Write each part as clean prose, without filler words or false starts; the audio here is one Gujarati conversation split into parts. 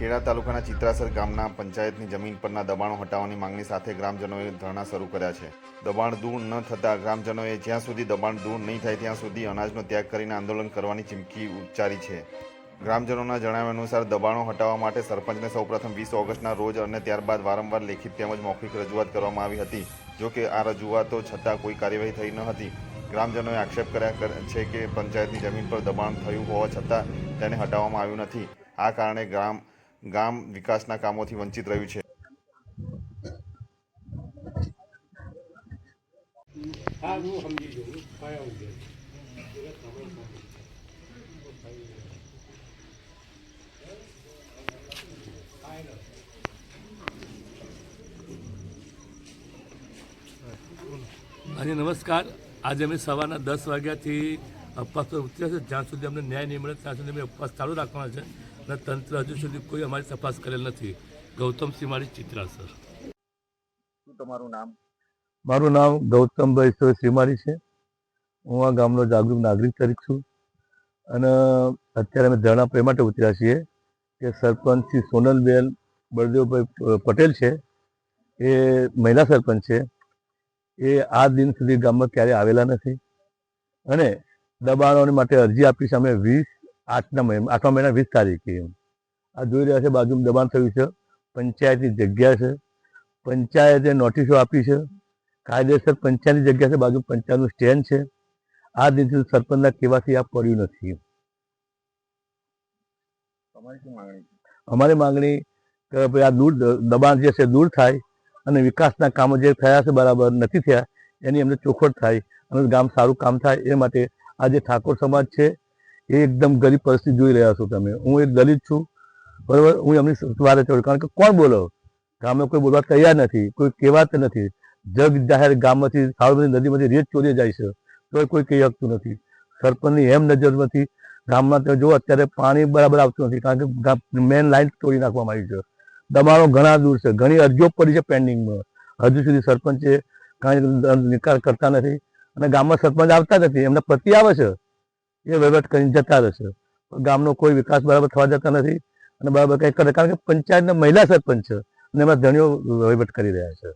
ખેડા તાલુકાના ચિત્રાસર ગામના પંચાયતની જમીન પરના દબાણો હટાવવાની માંગણી સાથે ગ્રામજનોએ ધરણા શરૂ કર્યા છે. દબાણ દૂર ન થતાં ગ્રામજનોએ જ્યાં સુધી દબાણ દૂર નહીં થાય ત્યાં સુધી અનાજનો ત્યાગ કરીને આંદોલન કરવાની ચીમકી ઉચ્ચારી છે. ગ્રામજનોના જણાવ્યા અનુસાર દબાણો હટાવવા માટે સરપંચને સૌપ્રથમ 20 ઓગસ્ટના રોજ અને ત્યારબાદ વારંવાર લેખિત તેમજ મૌખિક રજૂઆત કરવામાં આવી હતી. જો કે આ રજૂઆતો છતાં કોઈ કાર્યવાહી થઈ ન હતી. ગ્રામજનોએ આક્ષેપ કર્યા છે કે પંચાયતની જમીન પર દબાણ થયું હોવા છતાં તેને હટાવવામાં આવ્યું નથી. આ કારણે ગામ વિકાસના કામોથી વંચિત રહ્યું છે. આજે નમસ્કાર. આજે અમે સવારના 10 વાગ્યાથી ઉપવાસ પર ઉતર્યા છે. જ્યાં સુધી અમને ન્યાય નહીં મળે ત્યાં સુધી અમે ઉપવાસ ચાલુ રાખવાના છે અને તંત્ર હજુ સુધી કોઈ અમારી તપાસ કરેલ નથી. ગૌતમ શ્રીમાળી, ચિત્રાસર. શું તમારું નામ? મારું નામ ગૌતમભાઈ શ્રીમાળી છે. હું આ ગામનો જાગૃત નાગરિક તરીકે છું અને અત્યારે અમે ધરણા એ માટે ઉતર્યા છીએ કે સરપંચ શ્રી સોનલબેન બળદેવભાઈ પટેલ છે, એ મહિલા સરપંચ છે, એ આ દિન સુધી ગામમાં ક્યારે આવેલા નથી અને દબાણો માટે અરજી આપી છે અમે 8મા મહિના 20 તારીખે. આ જોઈ રહ્યા છે બાજુમાં દબાણ થયું છે, પંચાયતની જગ્યા છે, પંચાયતે નોટિસો આપી છે, કાયદેસર પંચાયતની જગ્યા છે, બાજુ પંચાયતનું સ્ટેન્ડ છે. આ દિન સુધી સરપંચના કહેવાથી આ પડ્યું નથી. અમારી માંગણી કે ભાઈ આ દૂર દબાણ જે છે દૂર થાય અને વિકાસના કામો જે થયા છે બરાબર નથી થયા એની અમને ચોખવટ થાય અને ગામ સારું કામ થાય એ માટે આ જે ઠાકોર સમાજ છે એ એકદમ ગરીબ પરિસ્થિતિ જોઈ રહ્યા છો તમે. હું એક દલિત છું, બરાબર. હું એમની વારે ચડું કારણ કે કોણ બોલો, ગામમાં કોઈ બોલવા તૈયાર નથી, કોઈ કહેવાત નથી. જગ જાહેર ગામમાંથી સાબરમતી નદીમાંથી રેત ચોરી જાય છે તો કોઈ કહી શકતું નથી. સરપંચની એમ નજરમાંથી ગામમાં જો અત્યારે પાણી બરાબર આવતું નથી કારણ કે મેન લાઈન તોડી નાખવામાં આવી છે. દબાણો ઘણા દૂર છે, ઘણી અરજીઓ પડી છે પેન્ડિંગમાં. હજુ સુધી સરપંચે કાંઈ નિકાલ કરતા નથી અને ગામમાં સરપંચ આવતા નથી. એમના પતિ આવે છે, એ વહીવટ કરીને જતા રહેશે. ગામનો કોઈ વિકાસ બરાબર થવા જતા નથી અને બરાબર કંઈ કરે કારણ કે પંચાયતના મહિલા સરપંચ છે અને એમાં ધણીઓ વહીવટ કરી રહ્યા છે.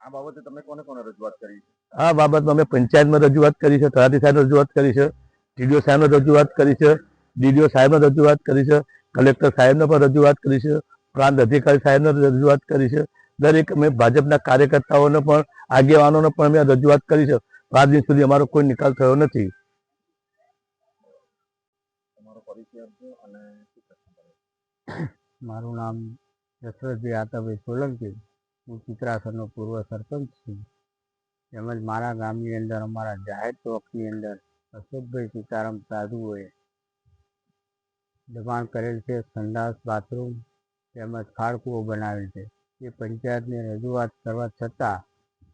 આ બાબતે તમે કોને કોને રજૂઆત કરી છે? આ બાબતમાં અમે પંચાયતમાં રજૂઆત કરી છે, તલાટી સાહેબને રજૂઆત કરી છે, ટીડીઓ સાહેબને રજૂઆત કરી છે, ડીડીઓ સાહેબને રજૂઆત કરી છે, કલેક્ટર સાહેબને પણ રજૂઆત કરી છે, પ્રાંત અધિકારી સાહેબને રજૂઆત કરી છે. દરેક અમે ભાજપના કાર્યકર્તાઓને પણ આગેવાનોને પણ અમે રજૂઆત કરી છે. આજ દિન સુધી અમારો કોઈ નિકાલ થયો નથી. મારું નામ દશરથભાઈ આતાભાઈ સોલંકી. હું ચિત્રાસરનો પૂર્વ સરપંચ છું. તેમજ મારા ગામની અંદર અમારા જાહેર ચોકની અંદર અશોકભાઈ સીતારામ સાધુઓએ દબાણ કરેલ છે. સંડાસ, બાથરૂમ તેમજ ખાડકૂવો બનાવેલ છે. એ પંચાયતને રજૂઆત કરવા છતાં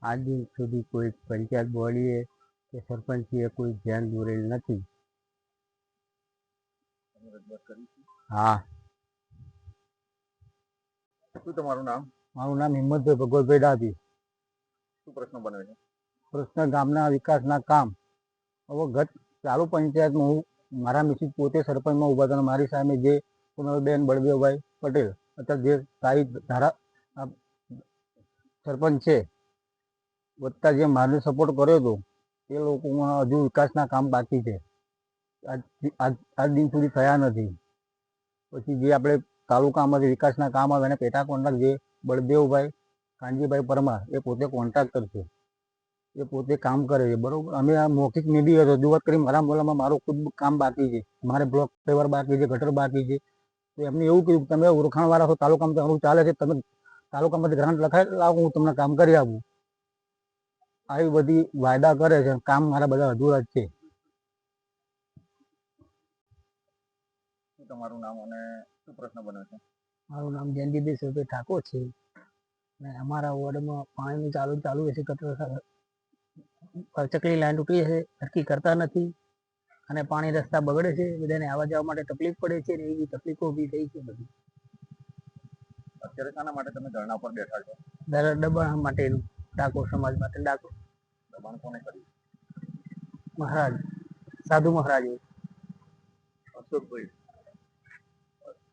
આજ દિન સુધી કોઈ પંચાયત બોડીએ કે સરપંચીએ કોઈ ધ્યાન દોરેલ નથી. હા. શું તમારું નામ? મારું નામ હિંમતભાઈ ભગવતભાઈ ડાભી. શું પ્રશ્ન બને છે? પ્રશ્ન ગામના વિકાસના કામ. હવે ગત ચાલુ પંચાયતમાં હું મારા મિસિસ પોતે સરપંચમાં ઊભા હતા. મારી સામે જે સોનલબેન બળદેવભાઈ પટેલ અત્યારે જે સ્થાયી સરપંચ છે વત્તા જે મારને સપોર્ટ કર્યો હતો એ લોકોમાં હજુ વિકાસના કામ બાકી છે. આજ દિન સુધી થયા નથી. પછી જે આપણે તાલુકામાંથી વિકાસના કામ આવે એને પેટા કોન્ટ્રાક્ટ જે બળદેવભાઈ કાનજીભાઈ પરમાર એ પોતે કોન્ટ્રાક્ટર છે, એ પોતે કામ કરે છે, બરાબર. અમે આ મૌખિક મીડી રજૂઆત કરી મારા મોહલ્લામાં મારું ખુદ કામ બાકી છે, મારે બ્લોક પેવર બાકી છે, ગટર બાકી છે. તો એમને એવું કીધું તમે ઓળખાણવાળા છો, તાલુકામાં તમારું ચાલે છે, તમે તાલુકામાંથી ગ્રાન્ટ લખાઈ લાવો, હું તમને કામ કરી આપું. આવી બધી વાયદા કરે છે, કામ મારા બધા અધૂરા જ છે. તમારું નામ અને શું પ્રશ્ન બને છે? મારું નામ જયંતિભાઈ સુરભાઈ ઠાકોર છે અને અમારા વોર્ડમાં પાણીનું ચાલુ હશે, ચકલી લાઈન તૂટી છે, નક્કી કરતા નથી અને પાણી રસ્તા બગડે છે, બધાને આવવા જવા માટે તકલીફ પડે છે ને એવી તકલીફો ઊભી થઈ છે બધી. અત્યારે શાના માટે તમે ધરણા પર બેઠા છો? દબાણ માટેનું, ડાકોર સમાજ માટે. ડાકોર દબાણ કોને કર્યું? મહારાજ, સાધુ મહારાજ. અશોકભાઈ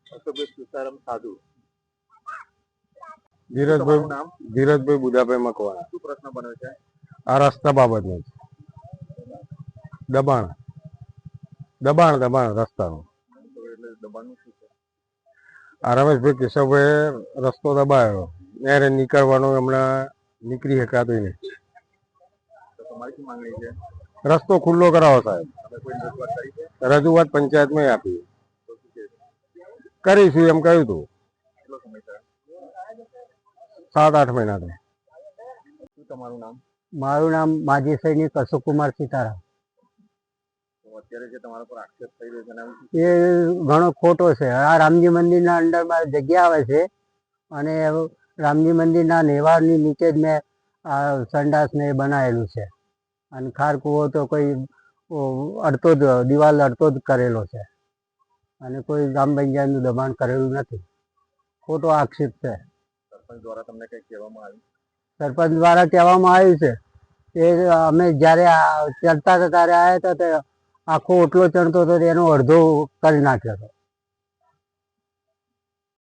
અશોકભાઈ સીતારામ સાધુ. ધીરજભાઈ બુધાભાઈ મકવાણા. શું પ્રશ્ન બન્યો છે? આ રસ્તા બાબતનું છે. દબાણ રસ્તાનું. એટલે દબાણનું શું છે? આ રમેશભાઈ કેશવભાઈ રસ્તો દબાયો, ત્યારે નીકળવાનું હમણાં નીકળી શકાતું નહીં. તો તમારી શું માંગણી છે? રસ્તો ખુલ્લો કરાવો સાહેબ. તમે કોઈ રજૂઆત કરી છે? રજૂઆત પંચાયતમાં આપી, તો શું કહે છે? કરીશું એમ કહ્યું હતું. કેટલો સમય થયો? 7-8 મહિનાથી. શું તમારું નામ? મારું નામ માજી સૈનિક અશોકકુમાર સીતારામ. તો અત્યારે જે તમારા પર આક્ષેપ થઈ રહ્યો છે એના વિશે એ ઘણો ખોટો છે. આ રામજી મંદિરના અંડરમાં જગ્યા આવે છે અને રામજી મંદિરના નેવાળની નીચે જ મેં આ સંડાસને એ બનાવેલું છે અને ખાર કૂવો તો કોઈ અડતો જ દિવાલ અડતો જ કરેલો છે અને કોઈ ગ્રામ પંચાયતનું દબાણ કરેલું નથી. ખોટો આક્ષેપ છે. સરપંચ દ્વારા તમને કંઈ કહેવામાં આવ્યું? સરપંચ દ્વારા કહેવામાં આવ્યું છે એ અમે જ્યારે ચડતા હતા ત્યારે આવ્યા હતા તો આખો ઓટલો ચડતો હતો એનો અડધો કરી નાખ્યો હતો.